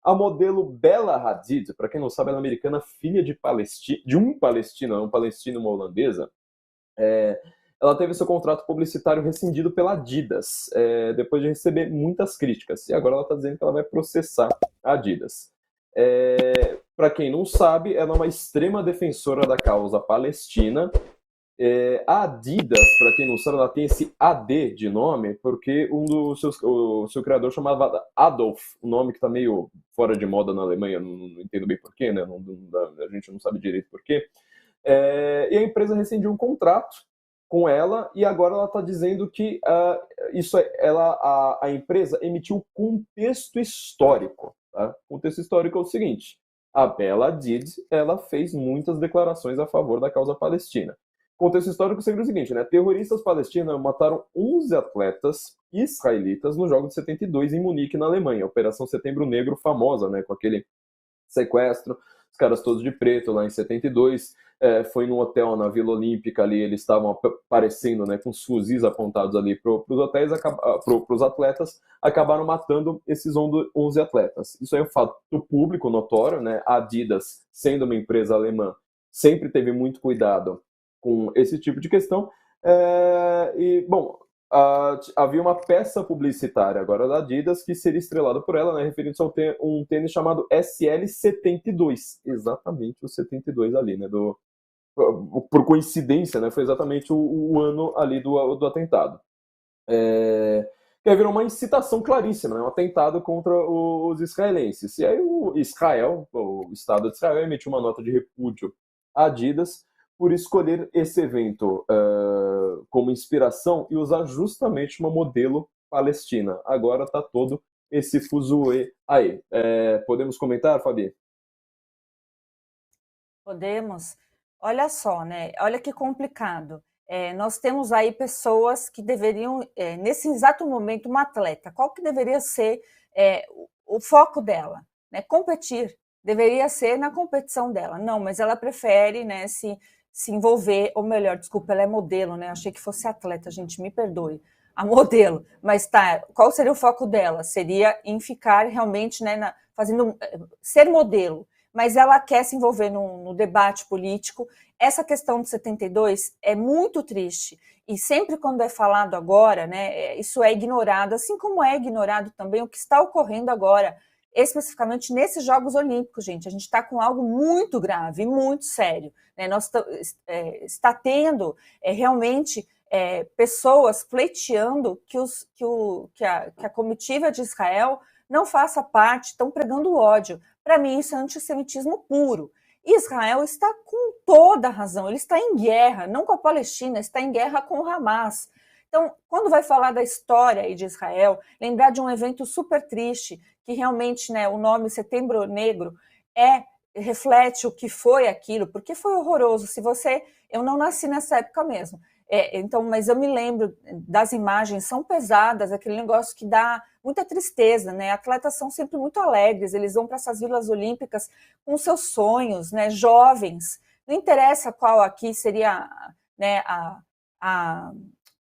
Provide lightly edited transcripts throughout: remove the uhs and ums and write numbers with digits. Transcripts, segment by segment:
A modelo Bella Hadid, para quem não sabe, ela é americana, filha de um palestino, um palestino e uma holandesa. É, ela teve seu contrato publicitário rescindido pela Adidas, depois de receber muitas críticas. E agora ela está dizendo que ela vai processar a Adidas. Para quem não sabe, ela é uma extrema defensora da causa palestina. A Adidas, para quem não sabe, ela tem esse AD de nome, porque o seu criador chamava Adolf, um nome que está meio fora de moda na Alemanha, não entendo bem porquê, né? A gente não sabe direito porquê. E a empresa rescindiu um contrato com ela e agora ela está dizendo que a empresa emitiu contexto histórico. Tá? Contexto histórico é o seguinte: a Bella Hadid, ela fez muitas declarações a favor da causa palestina. Contexto histórico seria o seguinte, né? Terroristas palestinos mataram 11 atletas israelitas no jogo de 72 em Munique, na Alemanha. Operação Setembro Negro, famosa, né? Com aquele sequestro, os caras todos de preto lá em 72. Foi num hotel na Vila Olímpica ali, eles estavam aparecendo, né, com os fuzis apontados ali para os atletas, acabaram matando esses 11 atletas. Isso é um fato público, notório, né? A Adidas, sendo uma empresa alemã, sempre teve muito cuidado com esse tipo de questão. Havia uma peça publicitária agora da Adidas que seria estrelada por ela, né, referindo-se a um tênis chamado SL72, exatamente o 72 ali, né, por coincidência, né, foi exatamente o ano ali do atentado. Que virou uma incitação claríssima, né, um atentado contra os israelenses. E aí o Estado de Israel, emitiu uma nota de repúdio à Adidas por escolher esse evento como inspiração e usar justamente uma modelo palestina. Agora está todo esse fuzuê aí. Podemos comentar, Fabi? Podemos. Olha só, né? Olha que complicado. Nós temos aí pessoas que deveriam, nesse exato momento, uma atleta, qual que deveria ser o foco dela? Né? Competir, deveria ser na competição dela. Não, mas ela prefere, né, se envolver, ou melhor, desculpa, ela é modelo, né? Achei que fosse atleta, gente, me perdoe. A modelo, mas tá, qual seria o foco dela? Seria em ficar realmente, né, fazendo, ser modelo, mas ela quer se envolver no debate político. Essa questão de 72 é muito triste, e sempre quando é falado agora, né, isso é ignorado, assim como é ignorado também o que está ocorrendo agora, especificamente nesses Jogos Olímpicos, gente. A gente está com algo muito grave, muito sério. Né? Está tendo realmente pessoas pleiteando que a comitiva de Israel não faça parte, estão pregando ódio. Para mim, isso é antissemitismo puro. Israel está com toda a razão, ele está em guerra, não com a Palestina, está em guerra com o Hamas. Então, quando vai falar da história aí de Israel, lembrar de um evento super triste, que realmente, né, o nome Setembro Negro reflete o que foi aquilo, porque foi horroroso. Eu não nasci nessa época mesmo, então, mas eu me lembro das imagens, são pesadas, aquele negócio que dá muita tristeza, né? Atletas são sempre muito alegres, eles vão para essas vilas olímpicas com seus sonhos, né? Jovens, não interessa qual aqui seria, né, a,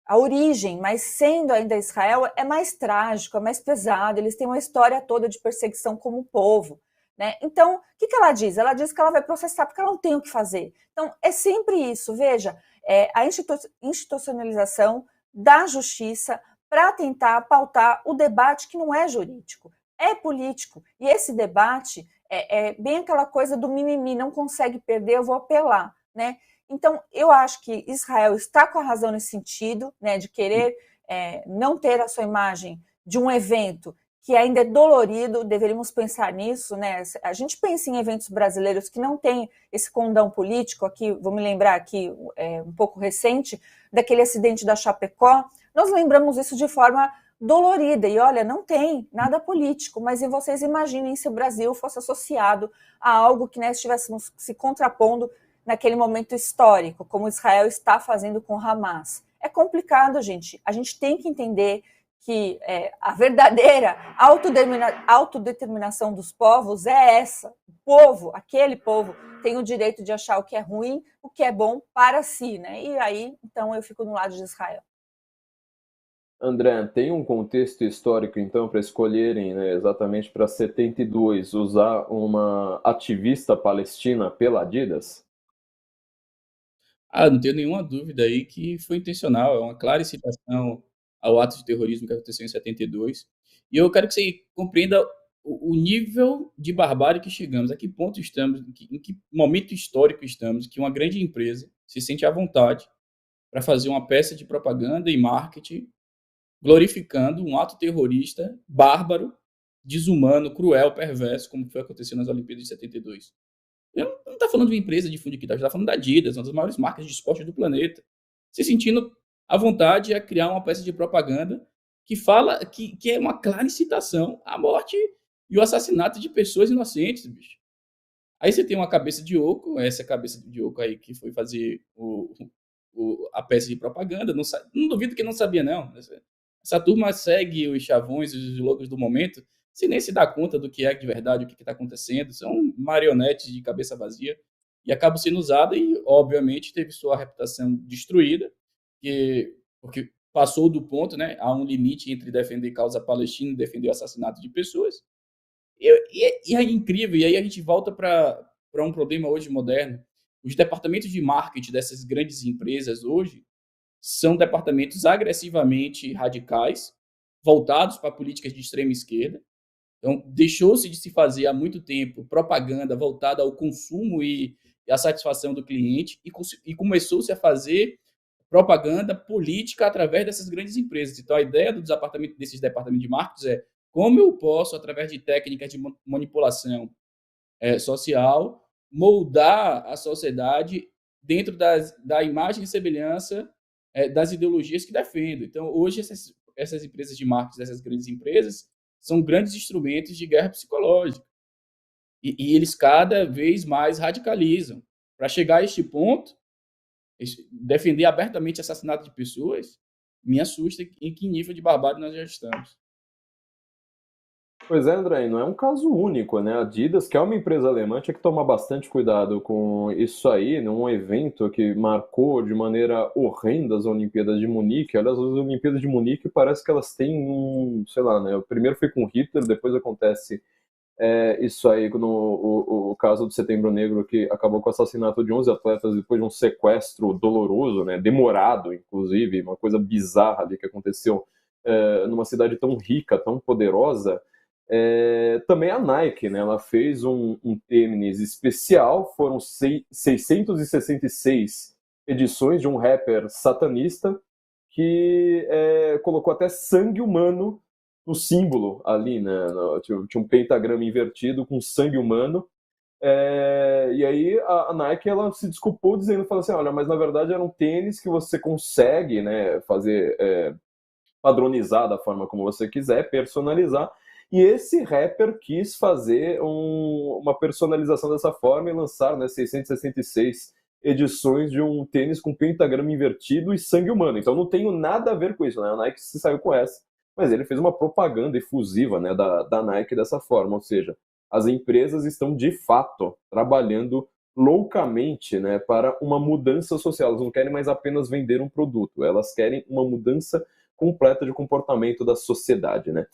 a origem, mas sendo ainda Israel, é mais trágico, é mais pesado, eles têm uma história toda de perseguição como povo. Né? Então, o que ela diz? Ela diz que ela vai processar porque ela não tem o que fazer. Então, é sempre isso, veja, a institucionalização da justiça para tentar pautar o debate que não é jurídico, é político. E esse debate é bem aquela coisa do mimimi, não consegue perder, eu vou apelar. Né? Então, eu acho que Israel está com a razão nesse sentido, né, de querer não ter a sua imagem de um evento que ainda é dolorido, deveríamos pensar nisso, né? A gente pensa em eventos brasileiros que não têm esse condão político, aqui, vou me lembrar aqui, um pouco recente, daquele acidente da Chapecó, nós lembramos isso de forma dolorida, e olha, não tem nada político, mas vocês imaginem se o Brasil fosse associado a algo que nós estivéssemos se contrapondo naquele momento histórico, como Israel está fazendo com Hamas. É complicado, gente, a gente tem que entender que a verdadeira autodeterminação dos povos é essa. O povo, aquele povo, tem o direito de achar o que é ruim, o que é bom para si. Né? E aí, então, eu fico no lado de Israel. André, tem um contexto histórico, então, para escolherem, né, exatamente para 72, usar uma ativista palestina pela Adidas? Não tenho nenhuma dúvida aí que foi intencional, é uma clara incitação ao ato de terrorismo que aconteceu em 72. E eu quero que você compreenda o nível de barbárie que chegamos, a que ponto estamos, em que momento histórico estamos, que uma grande empresa se sente à vontade para fazer uma peça de propaganda e marketing glorificando um ato terrorista bárbaro, desumano, cruel, perverso, como foi acontecendo nas Olimpíadas de 72. Eu não está falando de uma empresa de fundo de quintal, a gente está falando da Adidas, uma das maiores marcas de esporte do planeta, se sentindo à vontade a criar uma peça de propaganda que fala que é uma clara incitação à morte e o assassinato de pessoas inocentes, bicho. Aí você tem uma cabeça de oco, essa cabeça de oco aí que foi fazer a peça de propaganda, não duvido que não sabia, não. Essa turma segue os chavões e os loucos do momento, sem nem se dar conta do que é de verdade, o que está acontecendo. São marionetes de cabeça vazia e acabam sendo usadas e, obviamente, teve sua reputação destruída, porque passou do ponto, né? Há um limite entre defender causa palestina e defender o assassinato de pessoas. E é incrível, e aí a gente volta para um problema hoje moderno. Os departamentos de marketing dessas grandes empresas hoje são departamentos agressivamente radicais, voltados para políticas de extrema esquerda. Então, deixou-se de se fazer há muito tempo propaganda voltada ao consumo e à satisfação do cliente, e começou-se a fazer propaganda política através dessas grandes empresas. Então, a ideia desses departamentos de marketing é como eu posso, através de técnicas de manipulação social, moldar a sociedade dentro da imagem e semelhança das ideologias que defendo. Então, hoje, essas empresas de marketing, essas grandes empresas, são grandes instrumentos de guerra psicológica. E eles cada vez mais radicalizam. Para chegar a este ponto, defender abertamente assassinato de pessoas, me assusta em que nível de barbárie nós já estamos. Pois é, André, e não é um caso único, né? A Adidas, que é uma empresa alemã, tinha que tomar bastante cuidado com isso aí, num evento que marcou de maneira horrenda as Olimpíadas de Munique. Aliás, as Olimpíadas de Munique parece que elas têm um, sei lá, né? O primeiro foi com Hitler, depois acontece isso aí no o caso do Setembro Negro, que acabou com o assassinato de 11 atletas depois de um sequestro doloroso, né? Demorado, inclusive, uma coisa bizarra ali que aconteceu numa cidade tão rica, tão poderosa. Também a Nike, né? Ela fez um tênis especial, foram 666 edições de um rapper satanista que colocou até sangue humano no símbolo ali, né? Tinha um pentagrama invertido com sangue humano. E aí a Nike ela se desculpou dizendo, falou assim, olha, mas na verdade era um tênis que você consegue, né, fazer padronizar da forma como você quiser, personalizar. E esse rapper quis fazer uma personalização dessa forma e lançar, né, 666 edições de um tênis com pentagrama invertido e sangue humano. Então não tenho nada a ver com isso, né? A Nike se saiu com essa. Mas ele fez uma propaganda efusiva, né, da Nike dessa forma. Ou seja, as empresas estão de fato trabalhando loucamente, né, para uma mudança social. Elas não querem mais apenas vender um produto, elas querem uma mudança completa de comportamento da sociedade, né?